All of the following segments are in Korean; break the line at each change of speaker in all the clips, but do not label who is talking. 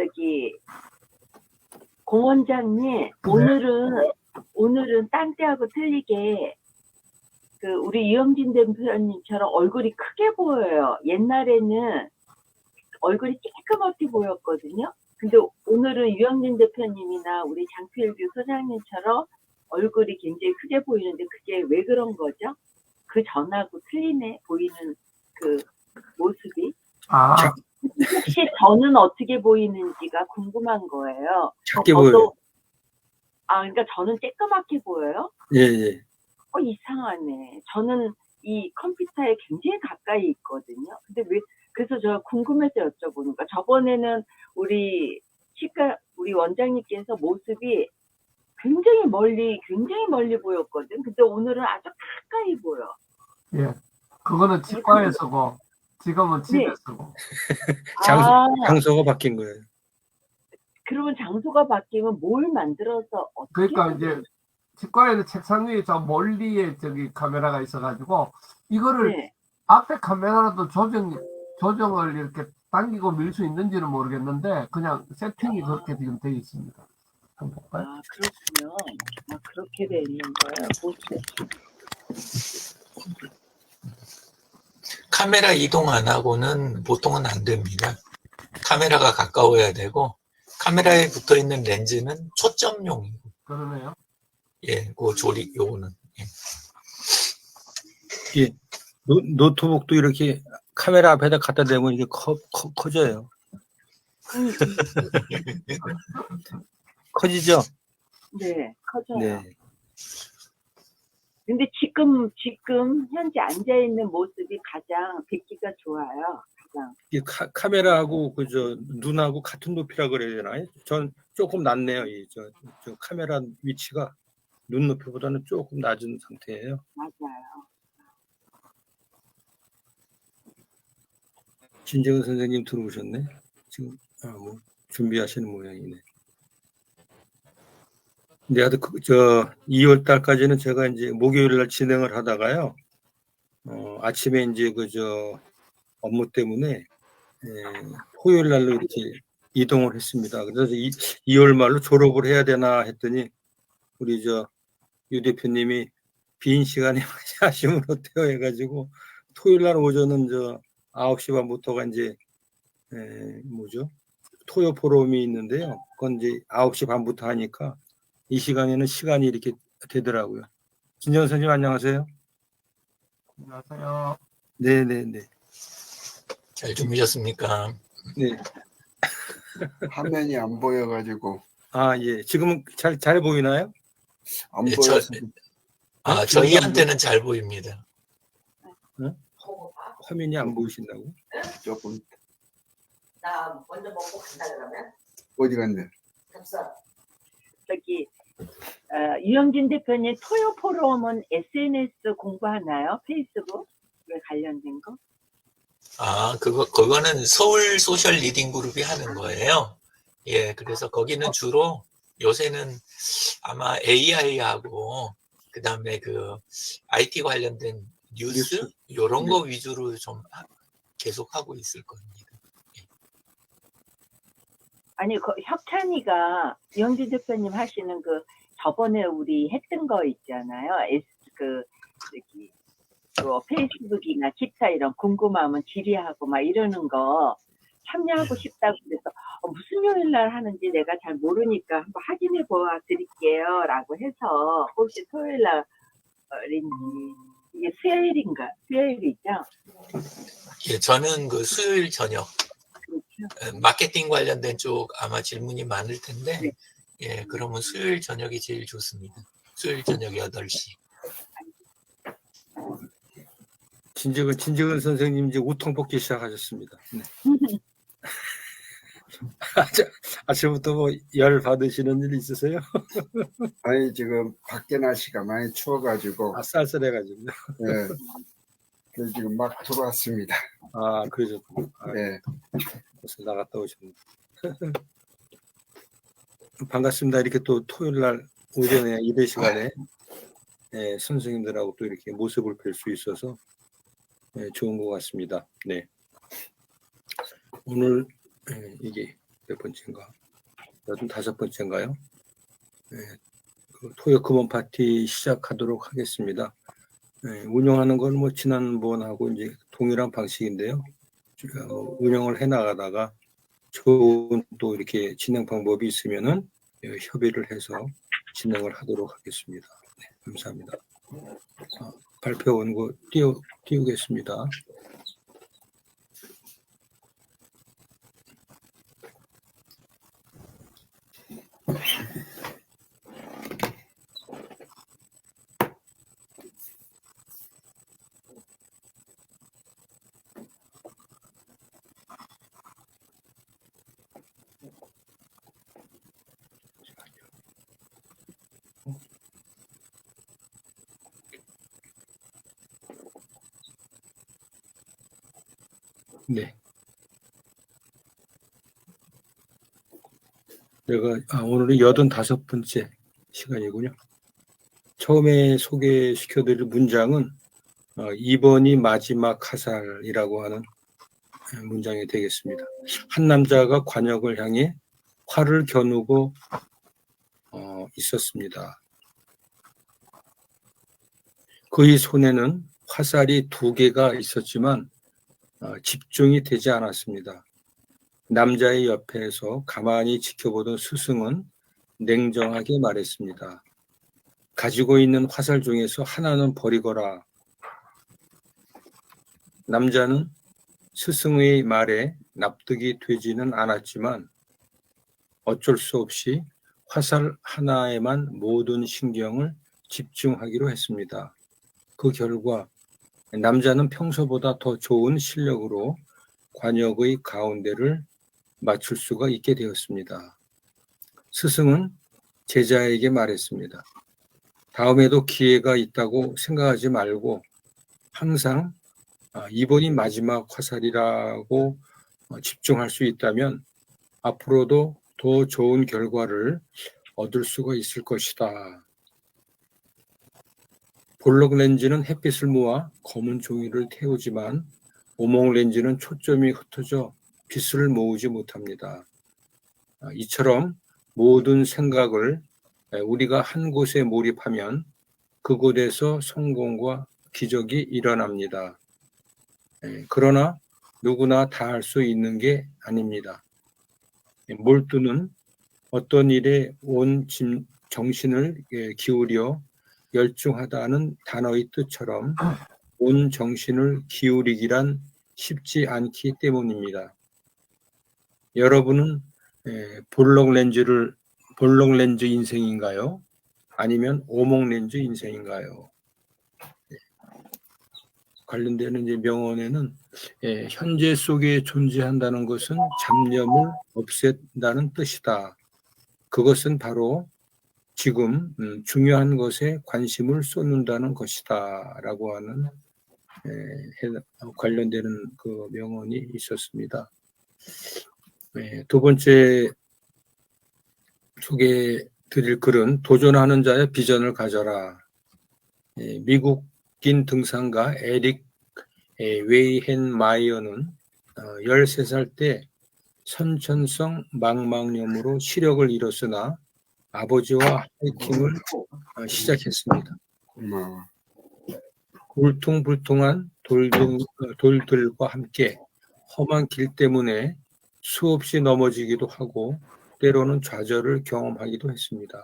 저기 공 원장님, 오늘은 딴 때하고 틀리게 그 우리 유영진 대표님처럼 얼굴이 크게 보여요. 옛날에는 얼굴이 쬐끄맣게 보였거든요. 근데 오늘은 유영진 대표님이나 우리 장필규 소장님처럼 얼굴이 굉장히 크게 보이는데 그게 왜 그런 거죠? 그 전하고 틀리네 보이는 그 모습이. 혹시 저는 어떻게 보이는지가 궁금한 거예요.
작게 보여요.
그러니까 저는 쬐끄맣게 보여요?
예.
이상하네. 저는 이 컴퓨터에 굉장히 가까이 있거든요. 근데 그래서 제가 궁금해서 여쭤보는 거야. 저번에는 우리 원장님께서 모습이 굉장히 멀리 보였거든. 근데 오늘은 아주 가까이 보여.
예. 그거는 치과에 쓰고, 지금은 집에 쓰고.
장소가 바뀐 거예요.
그러면 장소가 바뀌면 뭘 만들어서 어떻게?
그러니까 이제 치과에는 책상 위에 저 멀리에 저기 카메라가 있어가지고 이거를 앞에 카메라라도 조정을 이렇게 당기고 밀 수 있는지는 모르겠는데 그냥 세팅이 그렇게 지금 되어 있습니다. 한번 볼까요?
그렇군요. 그렇게 돼 있는 거예요.
카메라 이동 안 하고는 보통은 안 됩니다. 카메라가 가까워야 되고 카메라에 붙어 있는 렌즈는 초점용이고.
그러네요.
예, 그 조리 요거는.
예. 노트북도 이렇게 카메라 앞에다 갖다 대면 이게 커져요. 커지죠?
네, 커져요.
네.
근데 지금 현재 앉아 있는 모습이 가장 뵙기가 좋아요. 가장.
이 카메라하고 눈하고 같은 높이라 그래야 되나요? 전 조금 낮네요. 저 카메라 위치가 눈 높이보다는 조금 낮은 상태예요.
맞아요.
진정은 선생님 들어오셨네. 지금 뭐 준비하시는 모양이네. 근데 하여튼 2월 달까지는 제가 이제 목요일 날 진행을 하다가요. 아침에 이제 업무 때문에 토요일 날로 이렇게 이동을 했습니다. 그래서 2월 말로 졸업을 해야 되나 했더니 우리 유 대표님이 빈 시간에 하시면 어때요 해가지고 토요일 날 오전은 9시 반부터가 이제 토요 포럼이 있는데요. 그건 이제 9시 반부터 하니까 이 시간에는 시간이 이렇게 되더라고요. 진정 선생님 안녕하세요.
안녕하세요.
네네네.
잘 주무셨습니까?
네.
화면이 안 보여가지고.
예. 지금은 잘 보이나요?
안 보여서.
저희한테는 잘 보입니다.
화면이 안 보이신다고?
조금.
나 먼저 먹고 간다 그러면?
어디 갔네?
겹쳐.
저기 유영진 대표님 토요 포럼은 SNS 공부하나요? 페이스북에 관련된 거?
그거는 서울 소셜 리딩 그룹이 하는 거예요. 예, 그래서 거기는 주로 요새는 아마 AI하고 그 다음에 IT 관련된 뉴스 이런 거 위주로 좀 계속 하고 있을 겁니다.
아니, 혁찬이가 유영진 대표님 하시는 저번에 우리 했던 거 있잖아요. 페이스북이나 기타 이런 궁금하면 질의하고 막 이러는 거 참여하고 싶다고 그래서 무슨 요일 날 하는지 내가 잘 모르니까 한번 확인해 보아 드릴게요 라고 해서 혹시 토요일 날인지 이게 수요일이죠?
예, 저는 수요일 저녁
그렇죠.
마케팅 관련된 쪽 아마 질문이 많을 텐데 예, 그러면 수요일 저녁이 제일 좋습니다. 수요일 저녁 8시.
진정은 선생님 이제 우통 뽑기 시작하셨습니다. 네. 아침부터 열 받으시는 일 있으세요?
아니 지금 밖에 날씨가 많이 추워가지고.
쌀쌀해가지고.
네. 그래서 지금 막 들어왔습니다.
그러셨군요.
네.
벌써 나갔다 오셨네. 반갑습니다. 이렇게 또 토요일 날 오전에 이대 시간에 선생님들하고 또 이렇게 모습을 뵐 수 있어서 좋은 것 같습니다. 네. 오늘 이게 몇 번째인가? 85번째인가요? 네, 그 토요 금원 파티 시작하도록 하겠습니다. 네, 운영하는 건 뭐 지난번하고 이제 동일한 방식인데요. 운영을 해 나가다가 좋은 또 이렇게 진행 방법이 있으면은 협의를 해서 진행을 하도록 하겠습니다. 네, 감사합니다. 발표 원고 띄우겠습니다. 네. 오늘은 85번째 시간이군요. 처음에 소개시켜드릴 문장은 이번이 마지막 화살이라고 하는 문장이 되겠습니다. 한 남자가 관역을 향해 활을 겨누고 있었습니다. 그의 손에는 화살이 2개가 있었지만 집중이 되지 않았습니다. 남자의 옆에서 가만히 지켜보던 스승은 냉정하게 말했습니다. 가지고 있는 화살 중에서 하나는 버리거라. 남자는 스승의 말에 납득이 되지는 않았지만 어쩔 수 없이 화살 하나에만 모든 신경을 집중하기로 했습니다. 그 결과 남자는 평소보다 더 좋은 실력으로 관역의 가운데를 맞출 수가 있게 되었습니다. 스승은 제자에게 말했습니다. 다음에도 기회가 있다고 생각하지 말고 항상 이번이 마지막 화살이라고 집중할 수 있다면 앞으로도 더 좋은 결과를 얻을 수가 있을 것이다. 볼록 렌즈는 햇빛을 모아 검은 종이를 태우지만 오목 렌즈는 초점이 흩어져 빛을 모으지 못합니다. 이처럼 모든 생각을 우리가 한 곳에 몰입하면 그곳에서 성공과 기적이 일어납니다. 그러나 누구나 다 할 수 있는 게 아닙니다. 몰두는 어떤 일에 온 정신을 기울여 열중하다는 단어의 뜻처럼 온 정신을 기울이기란 쉽지 않기 때문입니다. 여러분은 볼록 렌즈 인생인가요? 아니면 오목 렌즈 인생인가요? 관련되는 이제 명언에는 현재 속에 존재한다는 것은 잡념을 없앤다는 뜻이다. 그것은 바로 지금 중요한 것에 관심을 쏟는다는 것이다 라고 하는 관련되는 그 명언이 있었습니다. 두 번째 소개해 드릴 글은 도전하는 자의 비전을 가져라. 미국인 등산가 에릭 웨이헨마이어는 13살 때 선천성 망막염으로 시력을 잃었으나 아버지와 하이킹을 시작했습니다.
고마워.
울퉁불퉁한 돌들과 함께 험한 길 때문에 수없이 넘어지기도 하고 때로는 좌절을 경험하기도 했습니다.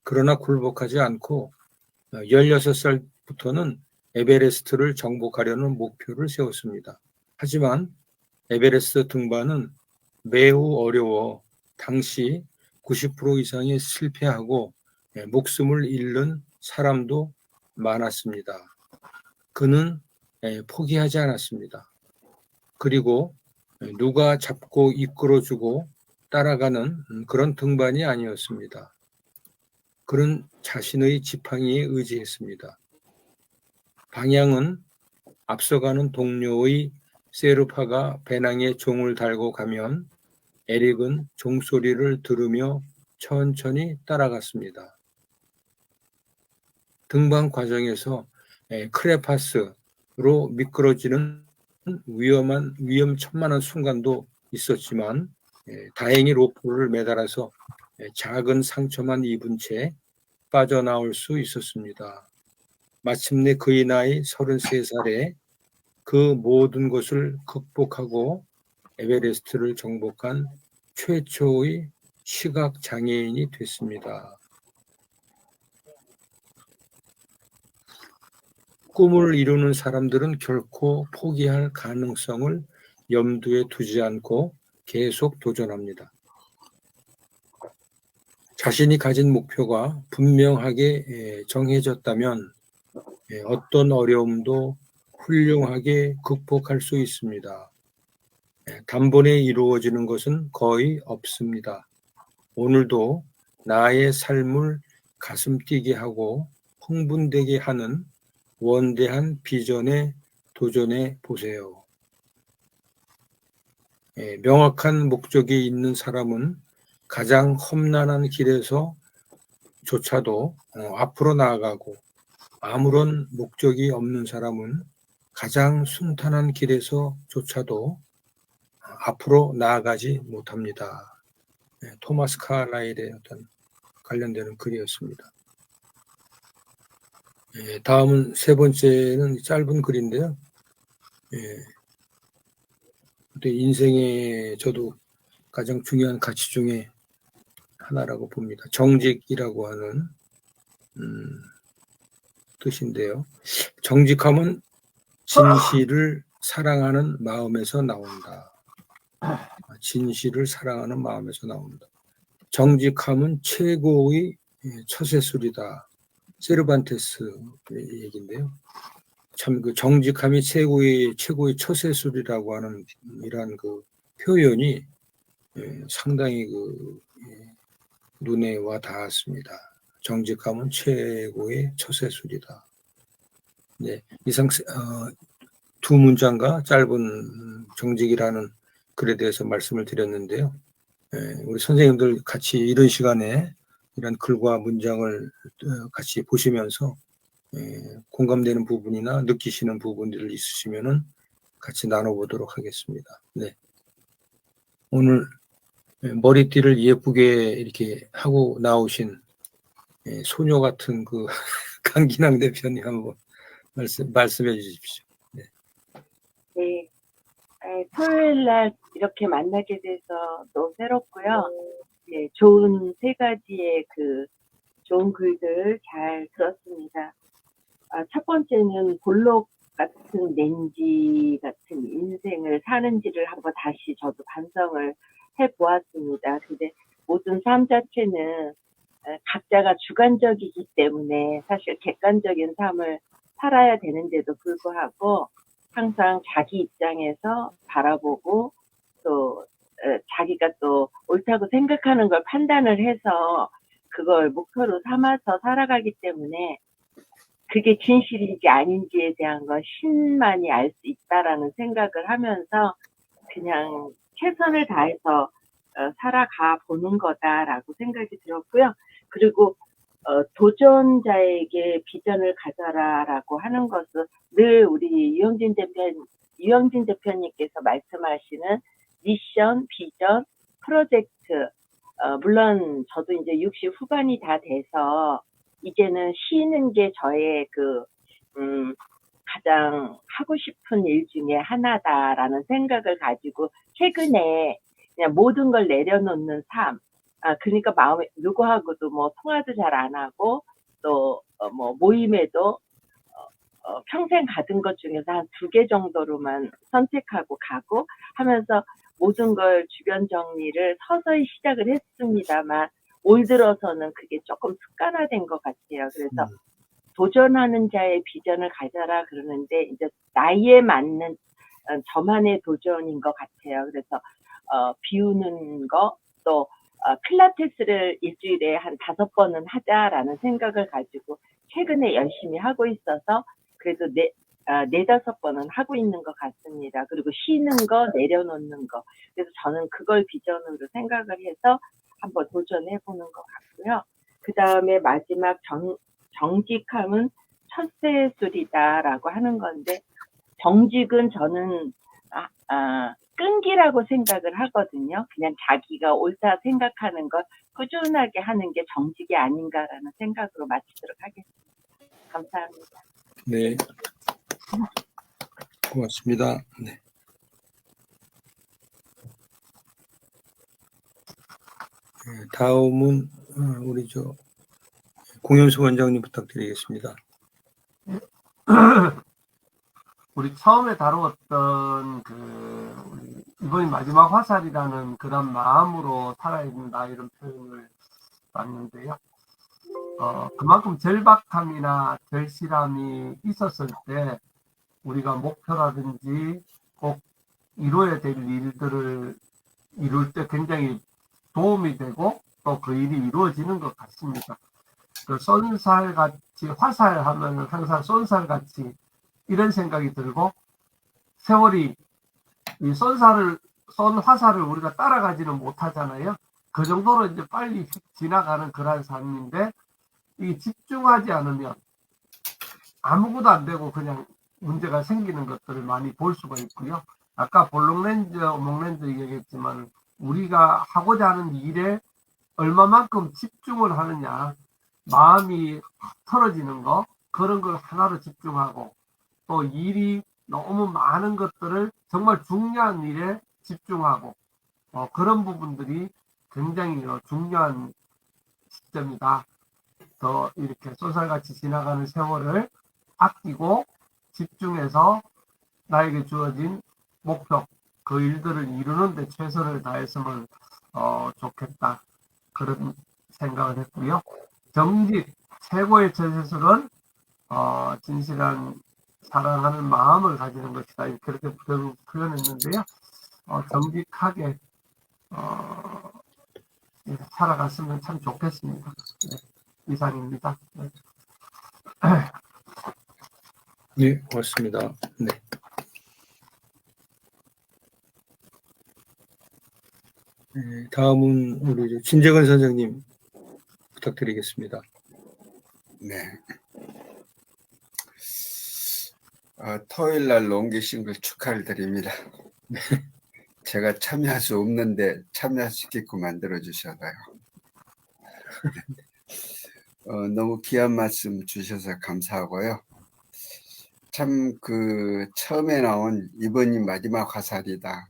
그러나 굴복하지 않고 16살부터는 에베레스트를 정복하려는 목표를 세웠습니다. 하지만 에베레스트 등반은 매우 어려워 당시 90% 이상이 실패하고 목숨을 잃는 사람도 많았습니다. 그는 포기하지 않았습니다. 그리고 누가 잡고 이끌어주고 따라가는 그런 등반이 아니었습니다. 그는 자신의 지팡이에 의지했습니다. 방향은 앞서가는 동료의 세르파가 배낭에 종을 달고 가면 에릭은 종소리를 들으며 천천히 따라갔습니다. 등반 과정에서 크레파스로 미끄러지는 위험천만한 순간도 있었지만 다행히 로프를 매달아서 작은 상처만 입은 채 빠져나올 수 있었습니다. 마침내 그의 나이 33살에 그 모든 것을 극복하고 에베레스트를 정복한 최초의 시각 장애인이 됐습니다. 꿈을 이루는 사람들은 결코 포기할 가능성을 염두에 두지 않고 계속 도전합니다. 자신이 가진 목표가 분명하게 정해졌다면 어떤 어려움도 훌륭하게 극복할 수 있습니다. 단번에 이루어지는 것은 거의 없습니다. 오늘도 나의 삶을 가슴 뛰게 하고 흥분되게 하는 원대한 비전에 도전해 보세요. 명확한 목적이 있는 사람은 가장 험난한 길에서조차도 앞으로 나아가고, 아무런 목적이 없는 사람은 가장 순탄한 길에서조차도 앞으로 나아가지 못합니다. 토마스 카라일의 어떤 관련되는 글이었습니다. 다음은 세 번째는 짧은 글인데요. 인생에 저도 가장 중요한 가치 중에 하나라고 봅니다. 정직이라고 하는 뜻인데요. 정직함은 진실을 사랑하는 마음에서 나온다. 진실을 사랑하는 마음에서 나온다. 정직함은 최고의 처세술이다. 세르반테스 얘기인데요. 참 그 정직함이 최고의 처세술이라고 하는 이러한 그 표현이 상당히 그 눈에 와 닿았습니다. 정직함은 최고의 처세술이다. 네, 이상 두 문장과 짧은 정직이라는 글에 대해서 말씀을 드렸는데요. 우리 선생님들 같이 이런 시간에 이런 글과 문장을 같이 보시면서 공감되는 부분이나 느끼시는 부분들 있으시면은 같이 나눠보도록 하겠습니다. 네. 오늘 머리띠를 예쁘게 이렇게 하고 나오신 소녀 같은 그 강기낭 대표님 한번 말씀해 주십시오. 네.
네. 토요일 날 이렇게 만나게 돼서 너무 새롭고요. 네, 좋은 세 가지의 그 좋은 글들 잘 들었습니다. 첫 번째는 볼록 같은 렌지 같은 인생을 사는지를 한번 다시 저도 반성을 해보았습니다. 근데 모든 삶 자체는 각자가 주관적이기 때문에 사실 객관적인 삶을 살아야 되는데도 불구하고 항상 자기 입장에서 바라보고 또 자기가 또 옳다고 생각하는 걸 판단을 해서 그걸 목표로 삼아서 살아가기 때문에 그게 진실인지 아닌지에 대한 건 신만이 알 수 있다라는 생각을 하면서 그냥 최선을 다해서 살아가 보는 거다라고 생각이 들었고요. 그리고 도전자에게 비전을 가져라라고 하는 것은 늘 우리 유영진 대표님께서 말씀하시는 미션, 비전, 프로젝트. 물론 저도 이제 60 후반이 다 돼서 이제는 쉬는 게 저의 가장 하고 싶은 일 중에 하나다라는 생각을 가지고 최근에 그냥 모든 걸 내려놓는 삶. 그러니까 마음에 누구하고도 뭐 통화도 잘 안 하고 또 뭐 모임에도 평생 가던 것 중에서 한 2개 정도로만 선택하고 가고 하면서 모든 걸 주변 정리를 서서히 시작을 했습니다만 올 들어서는 그게 조금 습관화된 것 같아요. 그래서 도전하는 자의 비전을 가져라 그러는데 이제 나이에 맞는 저만의 도전인 것 같아요. 그래서 비우는 거 또 필라테스를 일주일에 한 5번은 하자라는 생각을 가지고 최근에 열심히 하고 있어서 그래도 4-5번은 하고 있는 것 같습니다. 그리고 쉬는 거, 내려놓는 거. 그래서 저는 그걸 비전으로 생각을 해서 한번 도전해보는 것 같고요. 그 다음에 마지막 정직함은 첫세술이다라고 하는 건데 정직은 저는 끈기라고 생각을 하거든요. 그냥 자기가 옳다 생각하는 걸 꾸준하게 하는 게 정직이 아닌가라는 생각으로 마치도록 하겠습니다. 감사합니다.
네. 고맙습니다. 네. 다음은 우리 공연수 원장님 부탁드리겠습니다.
우리 처음에 다루었던 우리 이번이 마지막 화살이라는 그런 마음으로 살아야 된다 이런 표현을 봤는데요. 그만큼 절박함이나 절실함이 있었을 때 우리가 목표라든지 꼭 이루어야 될 일들을 이룰 때 굉장히 도움이 되고 또 그 일이 이루어지는 것 같습니다. 쏜살같이 화살하면 항상 쏜살같이 이런 생각이 들고 세월이 이 쏜 화살을 우리가 따라가지는 못하잖아요. 그 정도로 이제 빨리 지나가는 그러한 삶인데 이 집중하지 않으면 아무것도 안 되고 그냥 문제가 생기는 것들을 많이 볼 수가 있고요. 아까 볼록렌즈, 오목렌즈 얘기했지만 우리가 하고자 하는 일에 얼마만큼 집중을 하느냐, 마음이 틀어지는 거 그런 걸 하나로 집중하고 또 일이 너무 많은 것들을 정말 중요한 일에 집중하고 그런 부분들이 굉장히 중요한 시점이다. 더 이렇게 쏜살같이 지나가는 세월을 아끼고 집중해서 나에게 주어진 목표, 그 일들을 이루는 데 최선을 다했으면 좋겠다. 그런 생각을 했고요. 정직, 최고의 처세술은 진실한 사랑하는 마음을 가지는 것이다. 그렇게 표현했는데요. 정직하게 살아갔으면 참 좋겠습니다. 네, 이상입니다. 네.
네, 고맙습니다. 네. 다음은 우리 진재근 선생님 부탁드리겠습니다.
네. 토요일 날 옮기신 걸 축하를 드립니다. 제가 참여할 수 없는데 참여시키고 만들어 주셔서요. 너무 귀한 말씀 주셔서 감사하고요. 참 처음에 나온 이번이 마지막 화살이다.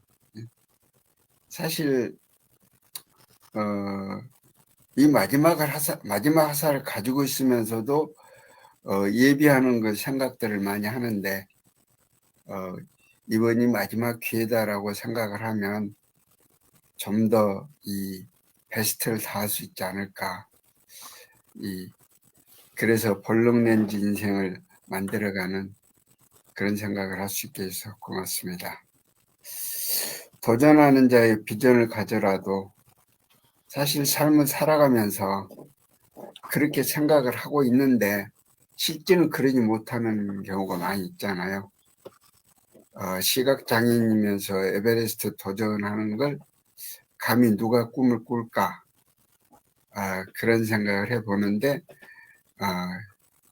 사실 이 마지막 화살을 가지고 있으면서도 예비하는 생각들을 많이 하는데 이번이 마지막 기회다라고 생각을 하면 좀 더 이 베스트를 다할 수 있지 않을까. 그래서 볼록렌즈 인생을 만들어가는 그런 생각을 할 수 있게 해서 고맙습니다. 도전하는 자의 비전을 가져라도 사실 삶을 살아가면서 그렇게 생각을 하고 있는데 실제는 그러지 못하는 경우가 많이 있잖아요. 시각장애인이면서 에베레스트 도전하는 걸 감히 누가 꿈을 꿀까? 그런 생각을 해보는데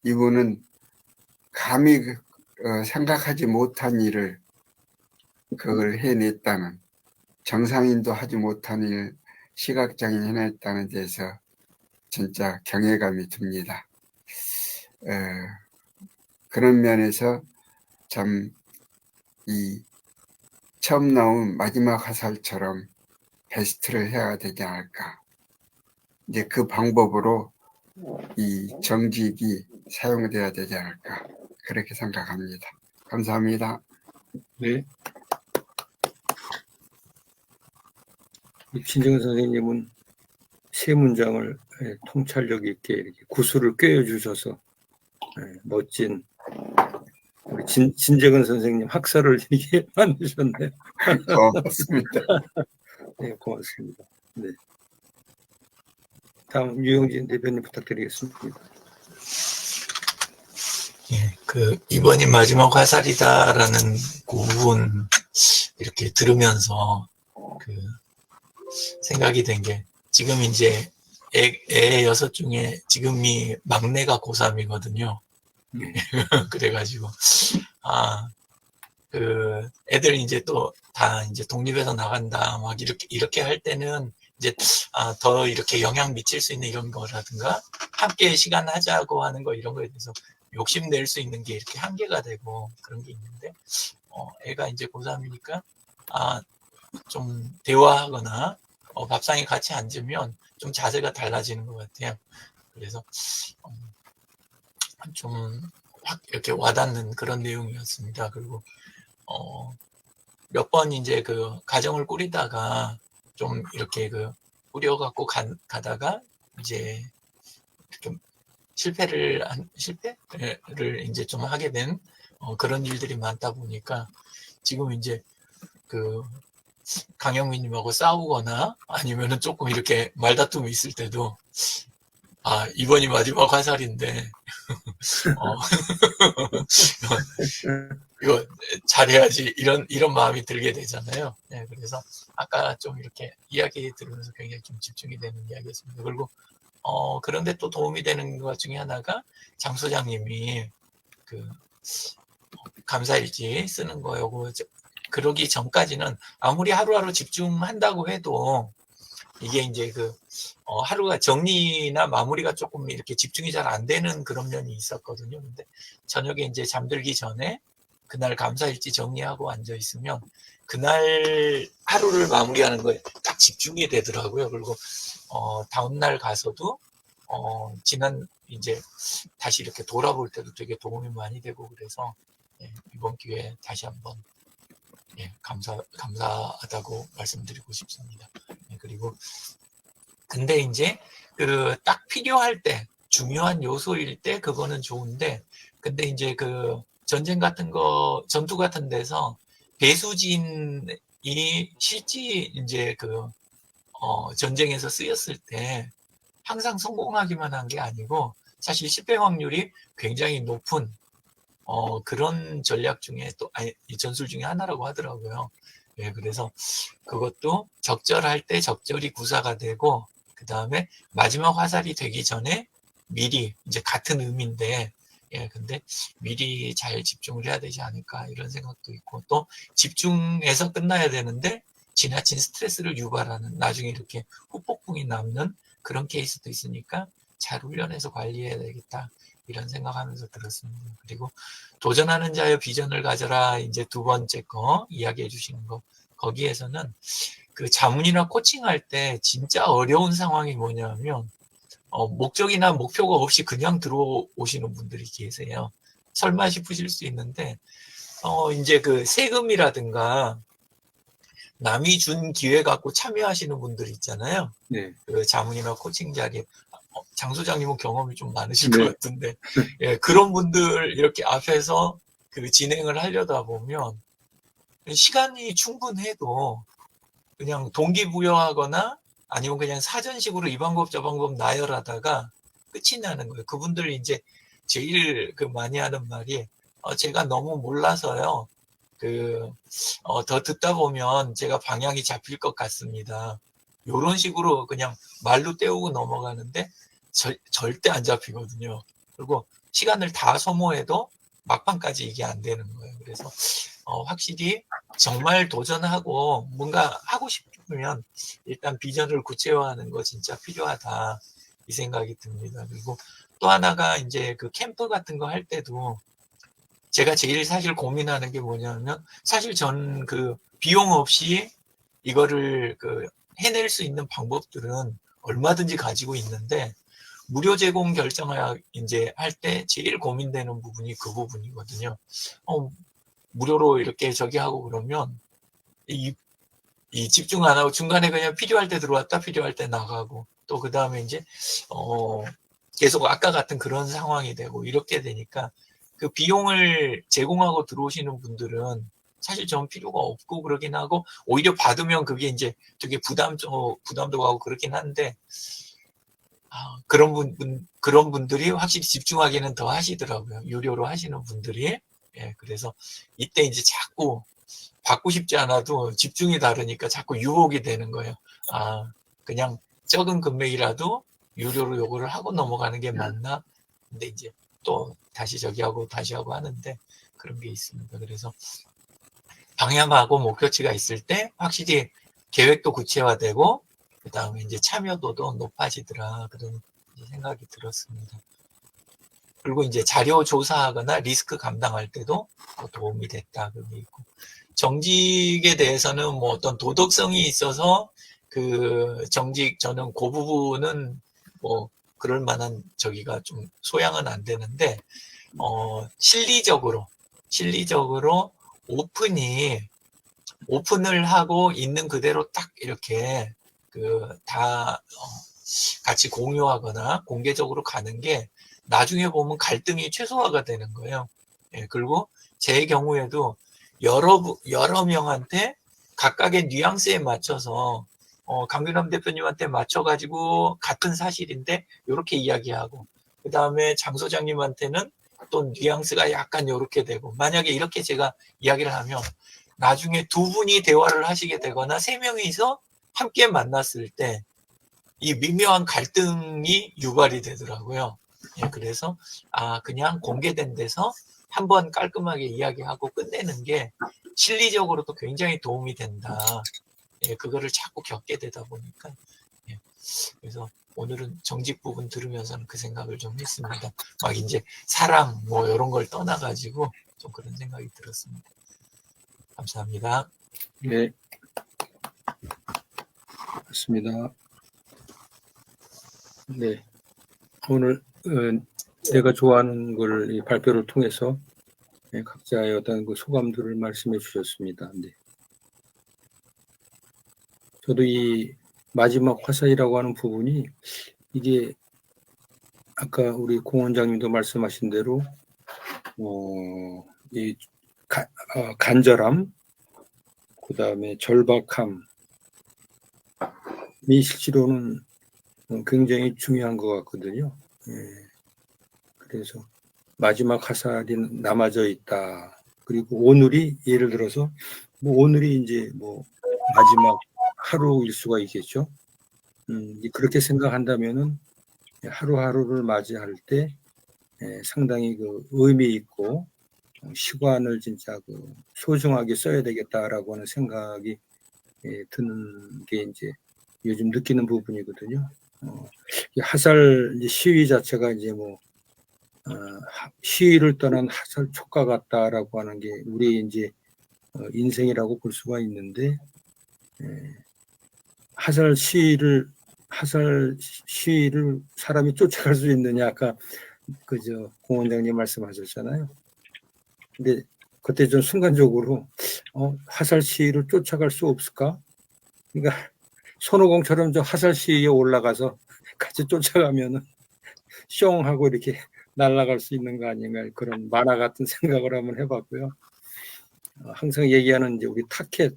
이분은 감히 생각하지 못한 일을 그걸 해냈다는, 정상인도 하지 못한 일 시각장애인 해냈다는 데서 진짜 경외감이 듭니다. 그런 면에서 참 처음 나온 마지막 화살처럼 베스트를 해야 되지 않을까. 이제 그 방법으로 이 정직이 사용되어야 되지 않을까. 그렇게 생각합니다. 감사합니다.
네. 진정은 선생님은 세 문장을 통찰력 있게 이렇게 구슬을 꿰어주셔서 멋진 우리 진정은 선생님 학설을 이렇게 만드셨네요.
고맙습니다.
네, 고맙습니다. 네. 다음 유영진 대표님 부탁드리겠습니다.
예, 이번이 마지막 화살이다라는 부분 이렇게 들으면서 생각이 된 게 지금 이제 애 6 중에 지금이 막내가 고3이거든요. 그래가지고 그 애들 이제 또 다 이제 독립해서 나간다 막 이렇게 할 때는 이제 더 이렇게 영향 미칠 수 있는 이런 거라든가 함께 시간 하자고 하는 거 이런 거에 대해서 욕심 낼 수 있는 게 이렇게 한계가 되고 그런 게 있는데 애가 이제 고3이니까 좀 대화하거나 밥상에 같이 앉으면 좀 자세가 달라지는 것 같아요. 그래서 좀 확 이렇게 와닿는 그런 내용이었습니다. 그리고 몇 번 이제 그 가정을 꾸리다가 좀 이렇게 그 꾸려갖고 가다가 이제 이렇게 실패를 이제 좀 하게 된 그런 일들이 많다 보니까 지금 이제 그 강영민님하고 싸우거나 아니면은 조금 이렇게 말다툼이 있을 때도 이번이 마지막 화살인데 이거 잘해야지 이런 마음이 들게 되잖아요. 네, 그래서 아까 좀 이렇게 이야기 들으면서 굉장히 좀 집중이 되는 이야기였습니다. 그리고 그런데 또 도움이 되는 것 중에 하나가 장 소장님이 그 감사일지 쓰는 거 요거 그러기 전까지는 아무리 하루하루 집중한다고 해도 이게 이제 그 하루가 정리나 마무리가 조금 이렇게 집중이 잘 안 되는 그런 면이 있었거든요. 근데 저녁에 이제 잠들기 전에 그날 감사일지 정리하고 앉아 있으면 그날 하루를 마무리하는 거에 딱 집중이 되더라고요. 그리고 다음날 가서도 지난 이제 다시 이렇게 돌아볼 때도 되게 도움이 많이 되고 그래서 이번 기회에 다시 한번 감사하다고 말씀드리고 싶습니다. 그리고 근데 이제 그 딱 필요할 때 중요한 요소일 때 그거는 좋은데 근데 이제 그 전쟁 같은 거 전투 같은 데서 배수진이 실제 이제 그 전쟁에서 쓰였을 때 항상 성공하기만 한 게 아니고 사실 실패 확률이 굉장히 높은 그런 전략 중에 또 이 전술 중에 하나라고 하더라고요. 예, 그래서 그것도 적절할 때 적절히 구사가 되고 그 다음에 마지막 화살이 되기 전에 미리 이제 같은 의미인데 근데 미리 잘 집중을 해야 되지 않을까 이런 생각도 있고 또 집중해서 끝나야 되는데 지나친 스트레스를 유발하는 나중에 이렇게 후폭풍이 남는 그런 케이스도 있으니까 잘 훈련해서 관리해야 되겠다 이런 생각하면서 들었습니다. 그리고 도전하는 자여 비전을 가져라 이제 두 번째 거 이야기해 주시는 거 거기에서는 그 자문이나 코칭할 때 진짜 어려운 상황이 뭐냐면 목적이나 목표가 없이 그냥 들어오시는 분들이 계세요. 설마 싶으실 수 있는데 이제 그 세금이라든가 남이 준 기회 갖고 참여하시는 분들 있잖아요.
네.
그 자문이나 코칭 자리에 장 소장님은 경험이 좀 많으실
네.
것 같은데 그런 분들 이렇게 앞에서 그 진행을 하려다 보면 시간이 충분해도 그냥 동기부여하거나 아니면 그냥 사전식으로 이 방법 저 방법 나열하다가 끝이 나는 거예요. 그분들이 이제 제일 그 많이 하는 말이 제가 너무 몰라서요. 더 듣다 보면 제가 방향이 잡힐 것 같습니다. 요런 식으로 그냥 말로 때우고 넘어가는데 절대 안 잡히거든요. 그리고 시간을 다 소모해도 막판까지 이게 안 되는 거예요. 그래서 확실히 정말 도전하고 뭔가 하고 싶으면 일단 비전을 구체화하는 거 진짜 필요하다 이 생각이 듭니다. 그리고 또 하나가 이제 그 캠프 같은 거 할 때도 제가 제일 사실 고민하는 게 뭐냐면 사실 전 그 비용 없이 이거를 그 해낼 수 있는 방법들은 얼마든지 가지고 있는데 무료 제공 결정을 이제 할 때 제일 고민되는 부분이 그 부분이거든요. 무료로 이렇게 저기 하고 그러면 이 집중 안 하고 중간에 그냥 필요할 때 들어왔다 필요할 때 나가고 또 그 다음에 이제 계속 아까 같은 그런 상황이 되고 이렇게 되니까 그 비용을 제공하고 들어오시는 분들은 사실 전 필요가 없고 그러긴 하고 오히려 받으면 그게 이제 되게 부담도 가고 그렇긴 한데 그런 분들이 확실히 집중하기는 더 하시더라고요. 유료로 하시는 분들이. 그래서 이때 이제 자꾸 받고 싶지 않아도 집중이 다르니까 자꾸 유혹이 되는 거예요. 그냥 적은 금액이라도 유료로 요거를 하고 넘어가는 게 맞나? 근데 이제 또 다시 저기 하고 다시 하고 하는데 그런 게 있습니다. 그래서 방향하고 목표치가 있을 때 확실히 계획도 구체화되고 그다음에 이제 참여도도 높아지더라 그런 생각이 들었습니다. 그리고 이제 자료 조사하거나 리스크 감당할 때도 또 도움이 됐다 그런 게 있고 정직에 대해서는 뭐 어떤 도덕성이 있어서 그 정직 저는 그 부분은 뭐 그럴 만한 저기가 좀 소양은 안 되는데 실리적으로 오픈을 하고 있는 그대로 딱 이렇게 그 다 같이 공유하거나 공개적으로 가는 게 나중에 보면 갈등이 최소화가 되는 거예요. 예, 그리고 제 경우에도 여러 명한테 각각의 뉘앙스에 맞춰서 강균남 대표님한테 맞춰가지고 같은 사실인데 이렇게 이야기하고 그 다음에 장 소장님한테는 또 뉘앙스가 약간 이렇게 되고 만약에 이렇게 제가 이야기를 하면 나중에 두 분이 대화를 하시게 되거나 세 명이서 함께 만났을 때 이 미묘한 갈등이 유발이 되더라고요. 예, 그래서 그냥 공개된 데서 한번 깔끔하게 이야기하고 끝내는 게 실리적으로도 굉장히 도움이 된다. 예, 그거를 자꾸 겪게 되다 보니까 예, 그래서 오늘은 정직 부분 들으면서는 그 생각을 좀 했습니다. 막 이제 사랑 뭐 이런 걸 떠나가지고 좀 그런 생각이 들었습니다. 감사합니다.
네, 맞습니다. 네, 오늘 내가 좋아하는 걸 이 발표를 통해서 각자의 어떤 그 소감들을 말씀해 주셨습니다. 네. 저도 이 마지막 화살이라고 하는 부분이 이게 아까 우리 공 원장님도 말씀하신 대로 이 간절함, 그 다음에 절박함이 실제로는 굉장히 중요한 것 같거든요. 그래서 마지막 화살이 남아져 있다. 그리고 오늘이 예를 들어서 오늘이 이제 마지막 하루일 수가 있겠죠. 그렇게 생각한다면은 하루하루를 맞이할 때 상당히 그 의미 있고 시간을 진짜 그 소중하게 써야 되겠다라고 하는 생각이 드는 게 이제 요즘 느끼는 부분이거든요. 화살 시위 자체가 이제 시위를 떠난 화살 촉과 같다라고 하는 게 우리 이제 인생이라고 볼 수가 있는데 화살 시위를 사람이 쫓아갈 수 있느냐 아까 그저 공 원장님 말씀하셨잖아요. 근데 그때 좀 순간적으로 화살 시위를 쫓아갈 수 없을까? 그러니까 손오공처럼 저 화살 시위에 올라가서 같이 쫓아가면은 숑 하고 이렇게 날아갈 수 있는 거 아닌가 그런 만화 같은 생각을 한번 해봤고요. 항상 얘기하는 이제 우리 타켓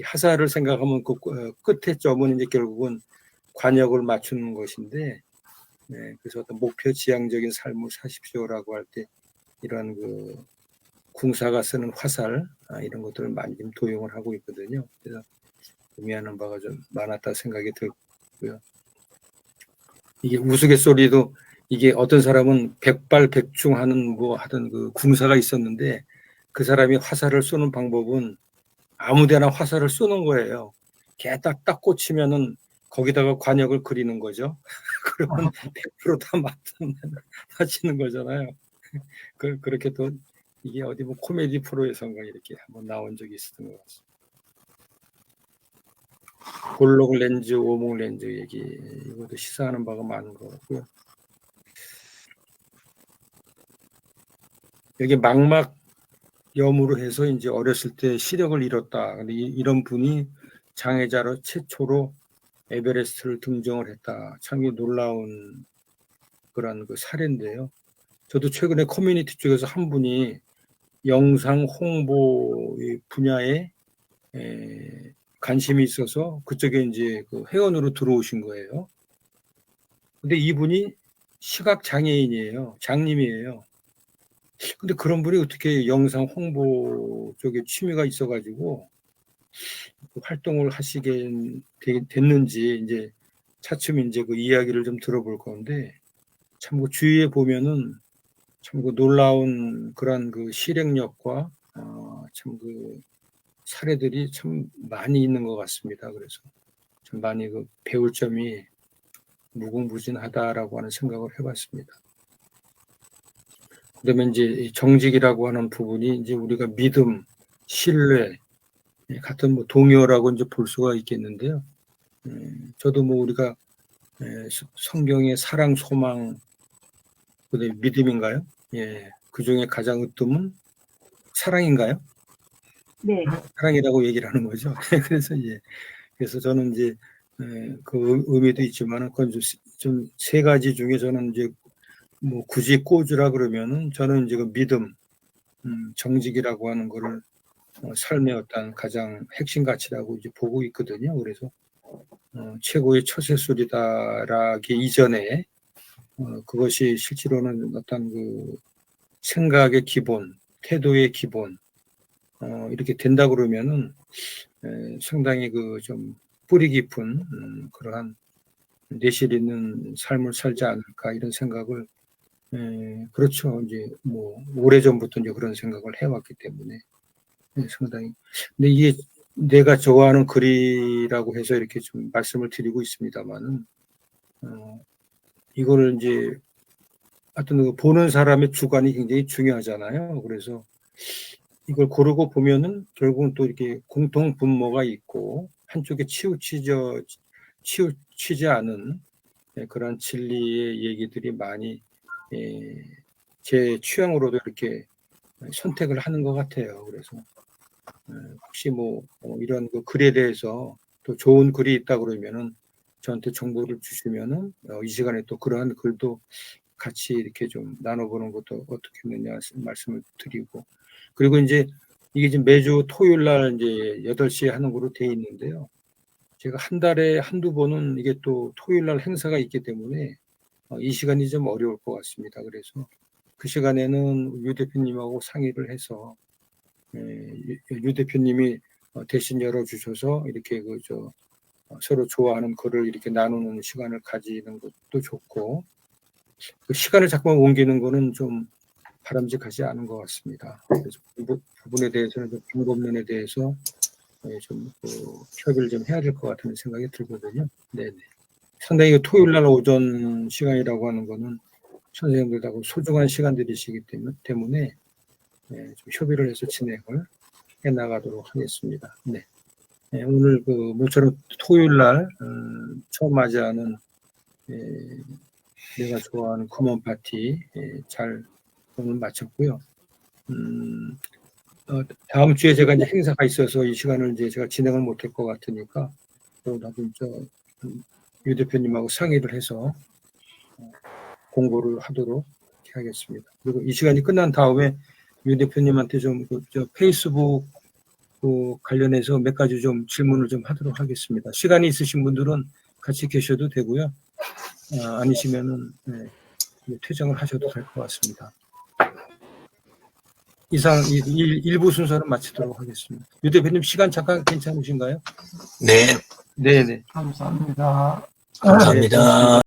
화살을 생각하면 그 끝에 점은 이제 결국은 관역을 맞추는 것인데 그래서 어떤 목표 지향적인 삶을 사십시오라고 할 때 이런 그 군사가 쓰는 화살 이런 것들을 많이 좀 도용을 하고 있거든요. 그래서 의미하는 바가 좀 많았다 생각이 들고요. 이게 우스갯소리도 이게 어떤 사람은 백발백중하는 하던 그 군사가 있었는데 그 사람이 화살을 쏘는 방법은 아무데나 화살을 쏘는 거예요. 걔 딱 꽂히면은 거기다가 관역을 그리는 거죠. 그러면 100% 다 맞히는 거잖아요. 그렇게 또 이게 어디 코미디 프로에서인가 이렇게 한번 나온 적이 있었던 것 같습니다. 볼록 렌즈, 오목 렌즈 얘기 이것도 시사하는 바가 많은 것 같고요. 여기 망막 염으로 해서 이제 어렸을 때 시력을 잃었다. 근데 이런 분이 장애자로 최초로 에베레스트를 등정을 했다. 참 놀라운 그런 그 사례인데요. 저도 최근에 커뮤니티 쪽에서 한 분이 영상 홍보 분야에 관심이 있어서 그쪽에 이제 그 회원으로 들어오신 거예요. 근데 이분이 시각 장애인이에요. 장님이에요. 근데 그런 분이 어떻게 영상 홍보 쪽에 취미가 있어가지고 활동을 하시게 됐는지 이제 차츰 이제 그 이야기를 좀 들어볼 건데 참 그 주위에 보면은 참 그 놀라운 그런 그 실행력과 참 그 사례들이 참 많이 있는 것 같습니다. 그래서 좀 많이 그 배울 점이 무궁무진하다라고 하는 생각을 해봤습니다. 그다음에 이제 이 정직이라고 하는 부분이 이제 우리가 믿음, 신뢰 같은 뭐 동요라고 이제 볼 수가 있겠는데요. 저도 뭐 우리가 성경의 사랑, 소망, 그다음에 믿음인가요? 예, 그 중에 가장 으뜸은 사랑인가요?
네.
사랑이라고 얘기를 하는 거죠. 그래서 저는 이제 그 의미도 있지만은 그건 좀 세 가지 중에 저는 이제 뭐 굳이 꽂으라 그러면은 저는 이제 그 믿음, 정직이라고 하는 거를 삶의 어떤 가장 핵심 가치라고 이제 보고 있거든요. 그래서 최고의 처세술이다라기 이전에 그것이 실제로는 어떤 그 생각의 기본, 태도의 기본 이렇게 된다 그러면은 상당히 그 좀 뿌리 깊은 그러한 내실 있는 삶을 살지 않을까 이런 생각을 그렇죠. 이제 뭐 오래전부터 이제 그런 생각을 해왔기 때문에 상당히 근데 이게 내가 좋아하는 글이라고 해서 이렇게 좀 말씀을 드리고 있습니다만은 이거를 이제 하여튼 그 보는 사람의 주관이 굉장히 중요하잖아요. 그래서 이걸 고르고 보면은 결국은 또 이렇게 공통 분모가 있고 한쪽에 치우치지 않은 그런 진리의 얘기들이 많이 제 취향으로도 이렇게 선택을 하는 것 같아요. 그래서 혹시 뭐 이런 그 글에 대해서 또 좋은 글이 있다 그러면은 저한테 정보를 주시면은 이 시간에 또 그러한 글도 같이 이렇게 좀 나눠보는 것도 어떻겠느냐 말씀을 드리고 그리고 이제 이게 지금 매주 토요일 날 이제 8시에 하는 거로 돼 있는데요. 제가 한 달에 한두 번은 이게 또 토요일 날 행사가 있기 때문에 이 시간이 좀 어려울 것 같습니다. 그래서 그 시간에는 유 대표님하고 상의를 해서 유 대표님이 대신 열어주셔서 이렇게 서로 좋아하는 글을 이렇게 나누는 시간을 가지는 것도 좋고 그 시간을 자꾸만 옮기는 거는 좀 바람직하지 않은 것 같습니다. 그래서 그 부분에 대해서는 좀 방법론에 대해서 좀 협의를 좀 해야 될 것 같은 생각이 들거든요. 네네. 상당히 토요일 날 오전 시간이라고 하는 거는 선생님들하고 소중한 시간들이시기 때문에 좀 협의를 해서 진행을 해 나가도록 하겠습니다. 네. 오늘 모처럼 토요일 날 처음 맞이하는 내가 좋아하는 구몬 파티 잘 오늘 마쳤고요. 다음 주에 제가 이제 행사가 있어서 이 시간을 이제 제가 진행을 못할 것 같으니까 나도 유 대표님하고 상의를 해서 공고를 하도록 하겠습니다. 그리고 이 시간이 끝난 다음에 유 대표님한테 좀 페이스북 관련해서 몇 가지 좀 질문을 좀 하도록 하겠습니다. 시간이 있으신 분들은 같이 계셔도 되고요. 아니시면은 퇴장을 하셔도 될 것 같습니다. 이상 1부 순서는 마치도록 하겠습니다. 유 대표님 시간 잠깐 괜찮으신가요?
네,
네네.
감사합니다.
감사합니다.